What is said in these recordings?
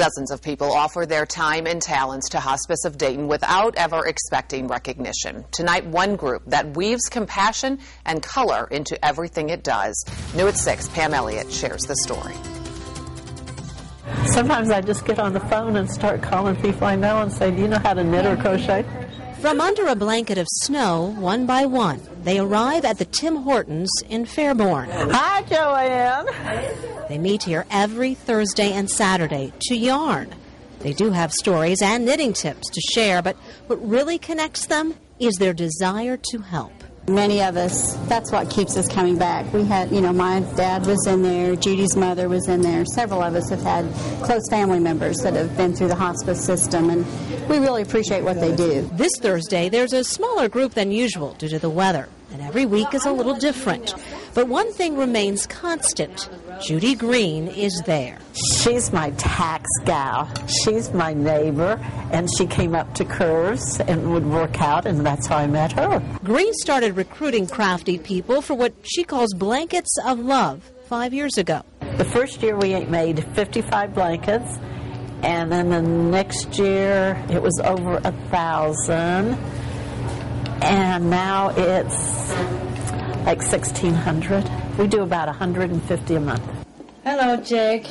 Dozens of people offer their time and talents to Hospice of Dayton without ever expecting recognition. Tonight, one group that weaves compassion and color into everything it does. New at 6, Pam Elliott shares the story. Sometimes I just get on the phone and start calling people I know and say, do you know how to knit or crochet? From under a blanket of snow, one by one, they arrive at the Tim Hortons in Fairborn. Hi, Joanne. They meet here every Thursday and Saturday to yarn. They do have stories and knitting tips to share, but what really connects them is their desire to help. Many of us, that's what keeps us coming back. We had, my dad was in there, Judi's mother was in there. Several of us have had close family members that have been through the hospice system, and we really appreciate what they do. This Thursday, there's a smaller group than usual due to the weather, and every week is a little different. But one thing remains constant. Judi Green is there. She's my tax gal. She's my neighbor, and she came up to Curves and would work out, and that's how I met her. Green started recruiting crafty people for what she calls blankets of love 5 years ago. The first year we made 55 blankets, and then the next year it was over 1,000, and now it's like 1,600. We do about 150 a month. Hello, Jake.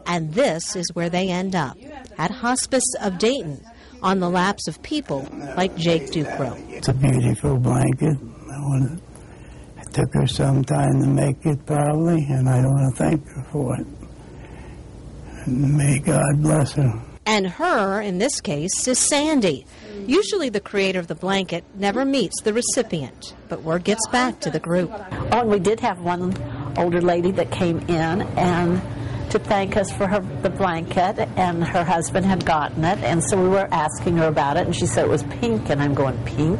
And this is where they end up, at Hospice of Dayton, on the laps of people like Jake DUCKRO. It's a beautiful blanket. It took her some time to make it, probably, and I want to thank her for it. And may God bless her. And her, in this case, is Sandy. Usually the creator of the blanket never meets the recipient, but word gets back to the group. Oh, and we did have one older lady that came in and to thank us for the blanket, and her husband had gotten it, and so we were asking her about it, and she said it was pink, and I'm going, pink?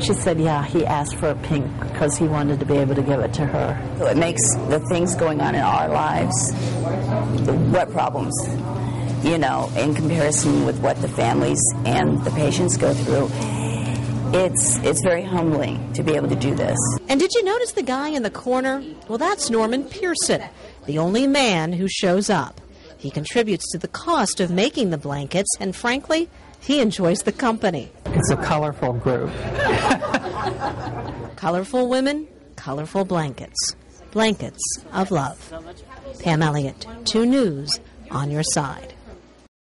She said, yeah, he asked for a pink because he wanted to be able to give it to her. It makes the things going on in our lives, what problems, in comparison with what the families and the patients go through, it's very humbling to be able to do this. And did you notice the guy in the corner? Well, that's Norman Pearson, the only man who shows up. He contributes to the cost of making the blankets, and frankly, he enjoys the company. It's a colorful group. Colorful women, colorful blankets. Blankets of love. Pam Elliott, 2 News, on your side.